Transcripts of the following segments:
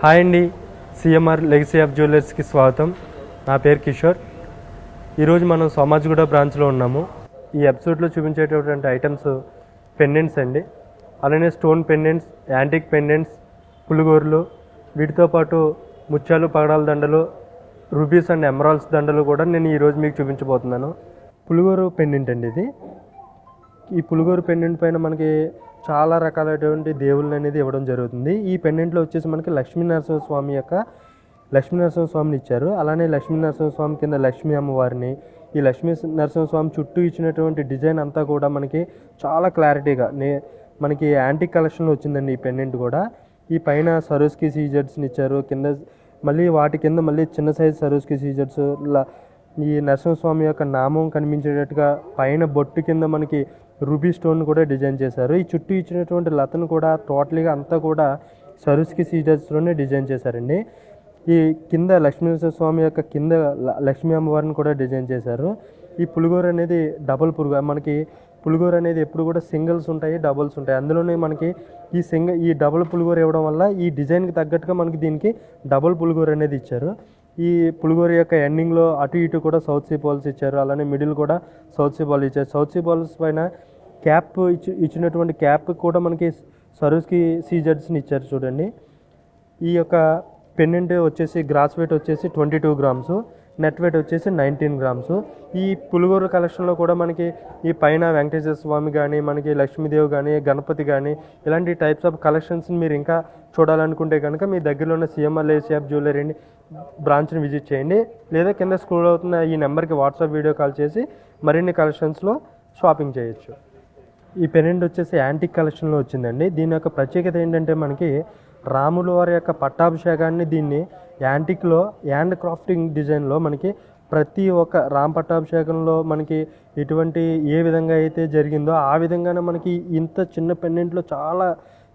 Hi అండి, CMR legacy of జ్యువెలర్స్కి స్వాగతం. నా పేరు కిషోర్. ఈరోజు మనం సోమాజిగూడ బ్రాంచ్లో ఉన్నాము. ఈ ఎపిసోడ్లో చూపించేటటువంటి ఐటమ్స్ పెండెంట్స్ అండి, అలానే స్టోన్ పెండెంట్స్, యాంటిక్ పెండెంట్స్, పులిగోర్లు, వీటితో పాటు ముత్యాలు, పగడాల దండలు, రూబీస్ అండ్ ఎమరాల్డ్స్ దండలు కూడా నేను ఈరోజు మీకు చూపించబోతున్నాను. పులిగోరు పెండెంట్ అండి ఇది. ఈ పులిగోరు పెండెంట్ పైన మనకి చాలా రకాలైనటువంటి దేవుళ్ళని అనేది ఇవ్వడం జరుగుతుంది. ఈ పెండెంట్లో వచ్చేసి మనకి లక్ష్మీనరసింహస్వామిని ఇచ్చారు. అలానే లక్ష్మీనరసింహస్వామి కింద లక్ష్మీ అమ్మవారిని, ఈ లక్ష్మీ నరసింహస్వామి చుట్టూ ఇచ్చినటువంటి డిజైన్ అంతా కూడా మనకి చాలా క్లారిటీగా మనకి యాంటిక్ కలెక్షన్లో వచ్చిందండి ఈ పెండెంట్ కూడా. ఈ పైన సరోస్కి సీజర్స్ని ఇచ్చారు, కింద మళ్ళీ వాటి కింద మళ్ళీ చిన్న సైజు సరోస్కి సీజర్స్, ఈ నరసింహస్వామి యొక్క నామం కనిపించేటట్టుగా పైన బొట్టు కింద మనకి రూబీ స్టోన్ కూడా డిజైన్ చేశారు. ఈ చుట్టూ ఇచ్చినటువంటి లతను కూడా టోటల్గా అంతా కూడా సరోస్కి సీజర్స్లోనే డిజైన్ చేశారండి. ఈ కింద లక్ష్మీనరసింహస్వామి యొక్క కింద లక్ష్మీ అమ్మవారిని కూడా డిజైన్ చేశారు. ఈ పులిగోర అనేది డబుల్ పులిగోర. మనకి పులిగోర అనేది ఎప్పుడు కూడా సింగిల్స్ ఉంటాయి, డబుల్స్ ఉంటాయి. అందులోనే మనకి ఈ డబుల్ పులిగోర ఇవ్వడం వల్ల ఈ డిజైన్కి తగ్గట్టుగా మనకి దీనికి డబుల్ పులిగోర అనేది ఇచ్చారు. ఈ పులిగోర యొక్క ఎండింగ్లో అటు ఇటు కూడా సౌత్ సీ బాల్స్ ఇచ్చారు, అలానే మిడిల్ కూడా సౌత్ సీ బాల్ ఇచ్చారు. సౌత్ సీ బాల్స్ పైన క్యాప్ ఇచ్చినటువంటి క్యాప్ కూడా మనకి సరోస్కి సీజర్స్ని ఇచ్చారు చూడండి. ఈ యొక్క పెండెంట్ వచ్చేసి గ్రాస్ వెయిట్ వచ్చేసి 22 గ్రామ్స్, నెట్ వెయిట్ వచ్చేసి 19 గ్రామ్స్. ఈ పులిగోర కలెక్షన్లో కూడా మనకి ఈ పైన వెంకటేశ్వర స్వామి కానీ, మనకి లక్ష్మీదేవి కానీ, గణపతి కానీ, ఇలాంటి టైప్స్ ఆఫ్ కలెక్షన్స్ని మీరు ఇంకా చూడాలనుకుంటే కనుక మీ దగ్గరలో ఉన్న సిఎంఆర్ లెగసీ ఆఫ్ జ్యువెలరీ బ్రాంచ్ని విజిట్ చేయండి, లేదా కింద స్క్రోల్ అవుతున్న ఈ నెంబర్కి వాట్సాప్ వీడియో కాల్ చేసి మరిన్ని కలెక్షన్స్లో షాపింగ్ చేయొచ్చు. ఈ పెండెంట్ వచ్చేసి యాంటిక్ కలెక్షన్లో వచ్చిందండి. దీని యొక్క ప్రత్యేకత ఏంటంటే మనకి రాముల వారి యొక్క పట్టాభిషేకాన్ని దీన్ని యాంటిక్లో హ్యాండ్ క్రాఫ్టింగ్ డిజైన్లో మనకి ప్రతి ఒక్క రామ్ పట్టాభిషేకంలో మనకి ఎటువంటి ఏ విధంగా అయితే జరిగిందో ఆ విధంగానే మనకి ఇంత చిన్న పెండెంట్లో చాలా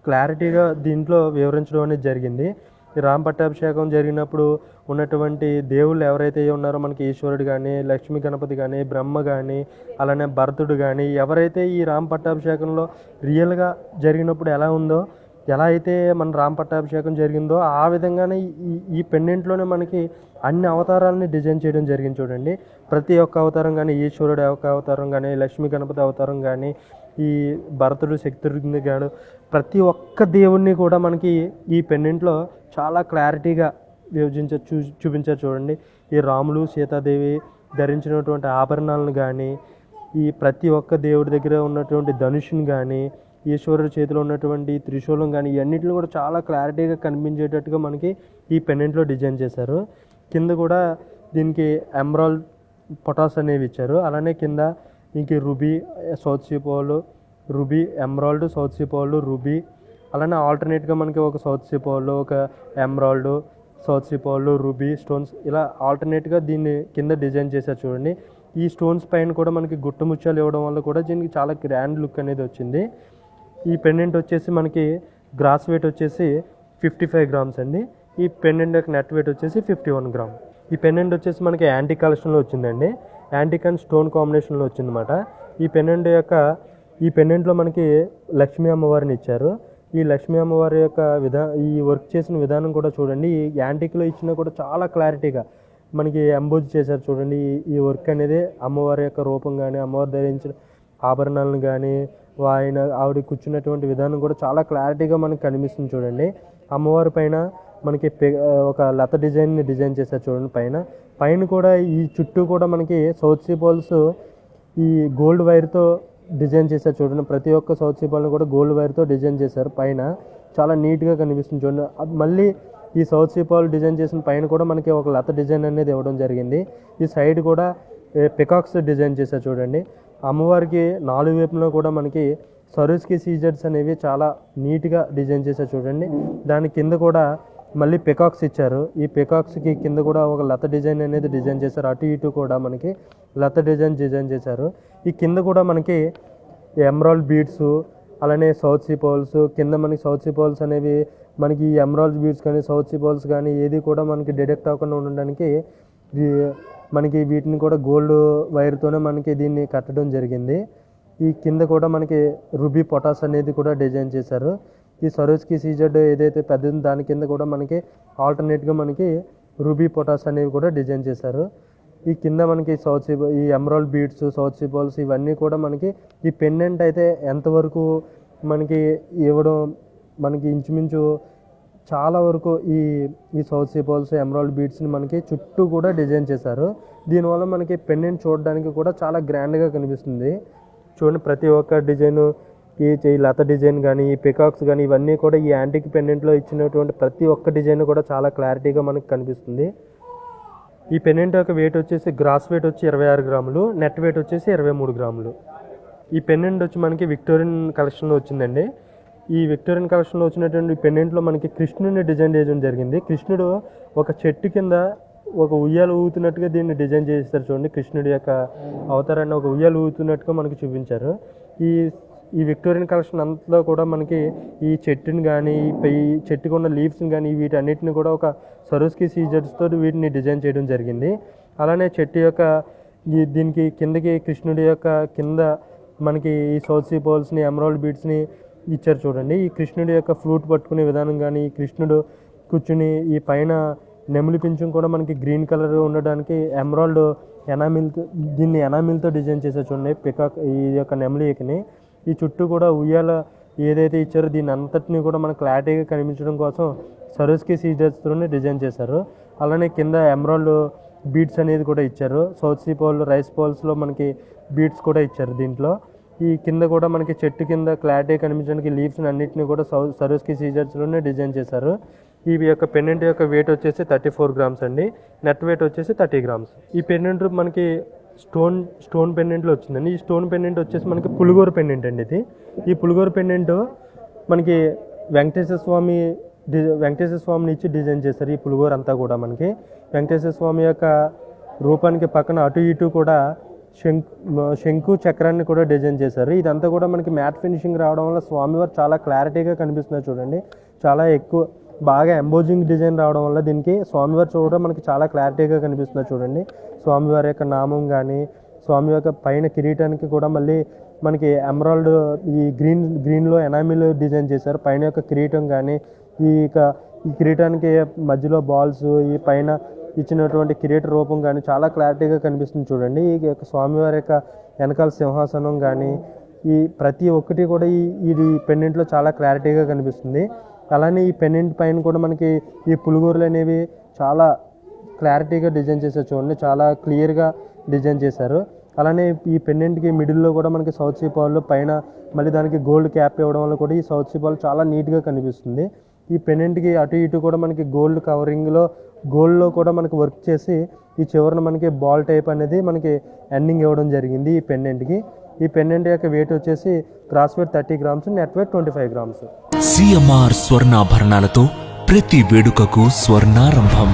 క్లారిటీగా దీంట్లో వివరించడం అనేది జరిగింది. ఈ రామ్ పట్టాభిషేకం జరిగినప్పుడు ఉన్నటువంటి దేవుళ్ళు ఎవరైతే ఉన్నారో మనకి ఈశ్వరుడు కానీ, లక్ష్మీ గణపతి కానీ, బ్రహ్మ కానీ, అలానే భరతుడు కానీ, ఎవరైతే ఈ రామ్ పట్టాభిషేకంలో రియల్గా జరిగినప్పుడు ఎలా ఉందో, ఎలా అయితే మన రామ్ పట్టాభిషేకం జరిగిందో ఆ విధంగానే ఈ పెండెంట్లోనే మనకి అన్ని అవతారాలని డిజైన్ చేయడం జరిగింది చూడండి. ప్రతి ఒక్క అవతారం కానీ, ఈశ్వరుడు యొక్క అవతారం కానీ, లక్ష్మీ గణపతి అవతారం కానీ, ఈ భరతుడు శక్తుడు గాడు, ప్రతి ఒక్క దేవుణ్ణి కూడా మనకి ఈ పెండెంట్లో చాలా క్లారిటీగా చూపించారు చూడండి. ఈ రాములు సీతాదేవి ధరించినటువంటి ఆభరణాలను కానీ, ఈ ప్రతి ఒక్క దేవుడి దగ్గర ఉన్నటువంటి ధనుషుని కానీ, ఈశ్వరుడు చేతిలో ఉన్నటువంటి త్రిశూలం కానీ, ఇవన్నిటిని కూడా చాలా క్లారిటీగా కనిపించేటట్టుగా మనకి ఈ పెండెంట్లో డిజైన్ చేశారు. కింద కూడా దీనికి ఎమరాల్డ్ పొటాస్ అనేవి ఇచ్చారు. అలానే కింద ఇంక ruby, south sea pearl, ruby, emerald, south sea pearl, ruby, అలానే ఆల్టర్నేట్గా మనకి ఒక సౌత్ సీ పర్ల్, ఒక emerald, south sea pearl, ruby stones, ఇలా ఆల్టర్నేట్గా దీన్ని కింద డిజైన్ చేశారు చూడండి. ఈ స్టోన్స్ పైన కూడా మనకి గుట్టు ముత్యాలు ఇవ్వడం వల్ల కూడా దీనికి చాలా గ్రాండ్ లుక్ అనేది వచ్చింది. ఈ పెండెంట్ వచ్చేసి మనకి గ్రాస్ వెయిట్ వచ్చేసి 55 గ్రామ్స్ అండి. ఈ పెండెంట్ యొక్క నెట్ వెయిట్ వచ్చేసి 51 గ్రామ్. ఈ పెండెంట్ వచ్చేసి మనకి యాంటిక్ కలెక్షన్లో వచ్చిందండి. యాంటిక్ అండ్ స్టోన్ కాంబినేషన్లో వచ్చిందన్నమాట. ఈ పెండెంట్లో మనకి లక్ష్మీ అమ్మవారిని ఇచ్చారు. ఈ లక్ష్మీ అమ్మవారి యొక్క ఈ వర్క్ చేసిన విధానం కూడా చూడండి. ఈ యాంటిక్లో ఇచ్చినా కూడా చాలా క్లారిటీగా మనకి ఎంబోజ్ చేశారు చూడండి. ఈ వర్క్ అనేది అమ్మవారి యొక్క రూపం కానీ, అమ్మవారు ధరించిన ఆభరణాలను కానీ, ఆవిడ కూర్చున్నటువంటి విధానం కూడా చాలా క్లారిటీగా మనకు కనిపిస్తుంది చూడండి. అమ్మవారి పైన మనకి ఒక లత డిజైన్ని డిజైన్ చేశారు చూడండి. పైన కూడా ఈ చుట్టూ కూడా మనకి సౌత్ సీ బాల్స్ ఈ గోల్డ్ వైర్తో డిజైన్ చేశారు చూడండి. ప్రతి ఒక్క సౌత్ సీ బాల్ని కూడా గోల్డ్ వైర్తో డిజైన్ చేశారు. పైన చాలా నీట్గా కనిపిస్తుంది చూడండి. మళ్ళీ ఈ సౌత్ సీ బాల్ డిజైన్ చేసిన పైన కూడా మనకి ఒక లత డిజైన్ అనేది ఇవ్వడం జరిగింది. ఈ సైడ్ కూడా పికాక్స్ డిజైన్ చేశారు చూడండి. అమ్మవారికి 4 వైపులో కూడా మనకి సరోస్కి సీజర్స్ అనేవి చాలా నీట్గా డిజైన్ చేశారు చూడండి. దాని కింద కూడా మళ్ళీ పికాక్స్ ఇచ్చారు. ఈ పికాక్స్కి కింద కూడా ఒక లత డిజైన్ అనేది డిజైన్ చేశారు. అటు ఇటు కూడా మనకి లత డిజైన్ చేశారు. ఈ కింద కూడా మనకి ఎమరాల్డ్ బీడ్స్, అలానే సౌత్ సీ పర్ల్స్, కింద మనకి సౌత్ సీ పర్ల్స్ అనేవి మనకి ఈ ఎమరాల్డ్ బీడ్స్ కానీ, సౌత్ సీ పర్ల్స్ కానీ ఏది కూడా మనకి డిడెక్ట్ అవ్వకుండా ఉండడానికి మనకి వీటిని కూడా గోల్డ్ వైర్తోనే మనకి దీన్ని కట్టడం జరిగింది. ఈ కింద కూడా మనకి రూబీ పొటాస్ అనేది కూడా డిజైన్ చేశారు. ఈ సరోస్కి సీజెడ్ ఏదైతే పెద్దది దాని కింద కూడా మనకి ఆల్టర్నేట్గా మనకి రూబీ పొటాస్ అనేవి కూడా డిజైన్ చేశారు. ఈ కింద మనకి ఈ emerald beads, South Sea balls ఇవన్నీ కూడా మనకి ఈ పెండెంట్ అయితే ఎంతవరకు మనకి ఇవ్వడం మనకి ఇంచుమించు చాలా వరకు ఈ సౌత్ సీ బాల్స్, ఎమరాల్డ్ బీడ్స్ని మనకి చుట్టూ కూడా డిజైన్ చేశారు. దీనివల్ల మనకి పెండెంట్ చూడడానికి కూడా చాలా గ్రాండ్గా కనిపిస్తుంది. చూడండి, ప్రతి ఒక్క డిజైను ఈ లత డిజైన్ కానీ, ఈ పికాక్స్ కానీ ఇవన్నీ కూడా ఈ యాంటిక్ పెండెంట్లో ఇచ్చినటువంటి ప్రతి ఒక్క డిజైన్ కూడా చాలా క్లారిటీగా మనకు కనిపిస్తుంది. ఈ పెండెంట్ యొక్క వెయిట్ వచ్చేసి గ్రాస్ వెయిట్ వచ్చి 26 గ్రాములు, నెట్ వెయిట్ వచ్చేసి 23 గ్రాములు. ఈ పెండెంట్ వచ్చి మనకి విక్టోరియన్ కలెక్షన్లో వచ్చిందండి. ఈ విక్టోరియన్ కలెక్షన్లో వచ్చినటువంటి పెండెంట్లో మనకి కృష్ణుడిని డిజైన్ చేయడం జరిగింది. కృష్ణుడు ఒక చెట్టు కింద ఒక ఉయ్యాలు ఊగుతున్నట్టుగా దీన్ని డిజైన్ చేస్తారు. చూడండి, కృష్ణుడి యొక్క అవతారాన్ని ఒక ఉయ్యాలు ఊగుతున్నట్టుగా మనకి చూపించారు. ఈ విక్టోరియన్ కలెక్షన్ అంతలో కూడా మనకి ఈ చెట్టుని కానీ, ఈ చెట్టుకు ఉన్న లీవ్స్ని కానీ వీటన్నిటిని కూడా ఒక సరోస్కి సీజర్స్తో వీటిని డిజైన్ చేయడం జరిగింది. అలానే చెట్టు యొక్క దీనికి కిందకి కృష్ణుడి యొక్క కింద మనకి ఈ సౌత్ సీ బాల్స్ని, ఎమరాల్డ్ బీడ్స్ని ఇచ్చారు. చూడండి, ఈ కృష్ణుడి యొక్క ఫ్లూట్ పట్టుకునే విధానం కానీ, ఈ కృష్ణుడు కూర్చుని ఈ పైన నెమలి పింఛం కూడా మనకి గ్రీన్ కలర్ ఉండడానికి ఎమరాల్డ్ దీన్ని ఎనామిల్తో డిజైన్ చేశారు. చూడండి, పికాక్ ఈ యొక్క నెమలిని ఈ చుట్టూ కూడా ఉయ్యాల ఏదైతే ఇచ్చారో దీని అంతటిని కూడా మనకు క్లారిటీగా కనిపించడం కోసం సరోస్కి సీజర్స్తోనే డిజైన్ చేశారు. అలానే కింద ఎమరాల్డ్ బీడ్స్ అనేది కూడా ఇచ్చారు. సౌత్ సీ బాల్, రైస్ బాల్స్లో మనకి బీడ్స్ కూడా ఇచ్చారు. దీంట్లో ఈ కింద కూడా మనకి చెట్టు కింద క్లారిటీ కనిపించడానికి లీవ్స్ని అన్నింటినీ కూడా సరోస్కి సీజర్స్లోనే డిజైన్ చేశారు. ఈ యొక్క పెండెంట్ యొక్క వెయిట్ వచ్చేసి 34 గ్రామ్స్ అండి, నెట్ వెయిట్ వచ్చేసి 30 గ్రామ్స్. ఈ పెండెంట్ మనకి స్టోన్ పెండెంట్లో వచ్చిందండి. ఈ స్టోన్ పెండెంట్ వచ్చేసి మనకి పులిగోరు పెండెంట్ అండి. ఈ పులిగోరు పెండెంట్ మనకి వెంకటేశ్వర స్వామిని ఇచ్చి డిజైన్ చేస్తారు. ఈ పులిగోరు అంతా కూడా మనకి వెంకటేశ్వర స్వామి యొక్క రూపానికి పక్కన అటు ఇటు కూడా శంకు చక్రాన్ని కూడా డిజైన్ చేశారు. ఇదంతా కూడా మనకి మ్యాట్ ఫినిషింగ్ రావడం వల్ల స్వామివారు చాలా క్లారిటీగా కనిపిస్తున్నారు. చూడండి, చాలా బాగా ఎంబోజింగ్ డిజైన్ రావడం వల్ల దీనికి స్వామివారు చూడడం మనకి చాలా క్లారిటీగా కనిపిస్తున్నారు. చూడండి, స్వామివారి యొక్క నామం కానీ, స్వామి యొక్క పైన కిరీటానికి కూడా మళ్ళీ మనకి ఎమరాల్డ్ ఈ గ్రీన్లో ఎనామిల్ డిజైన్ చేశారు. పైన యొక్క కిరీటం కానీ, ఈ కిరీటానికి మధ్యలో బాల్స్, ఈ పైన ఇచ్చినటువంటి కిరీట రూపం కానీ చాలా క్లారిటీగా కనిపిస్తుంది. చూడండి, ఈ యొక్క స్వామివారి యొక్క వెనకాల సింహాసనం కానీ ఈ ప్రతి ఒక్కటి కూడా ఈ పెండెంట్లో చాలా క్లారిటీగా కనిపిస్తుంది. అలానే ఈ పెండెంట్ పైన కూడా మనకి ఈ పులిగోరులు అనేవి చాలా క్లారిటీగా డిజైన్ చేశారు. చూడండి, చాలా క్లియర్గా డిజైన్ చేశారు. అలానే ఈ పెండెంట్కి మిడిల్లో కూడా మనకి సౌత్ సీ బాల్ పైన మళ్ళీ దానికి గోల్డ్ క్యాప్ ఇవ్వడం వల్ల కూడా ఈ సౌత్ సీ బాల్ చాలా నీట్గా కనిపిస్తుంది. ఈ పెండెంట్కి అటు ఇటు కూడా మనకి గోల్డ్ కవరింగ్లో గోల్డ్లో కూడా మనకి వర్క్ చేసి ఈ చివరన మనకి బాల్ టైప్ అనేది మనకి ఎండింగ్ ఇవ్వడం జరిగింది ఈ పెండెంట్కి. ఈ పెండెంట్ యొక్క వెయిట్ వచ్చేసి gross weight 30 grams, net weight 25 grams. CMR స్వర్ణాభరణాలతో ప్రతి వేడుకకు స్వర్ణారంభం.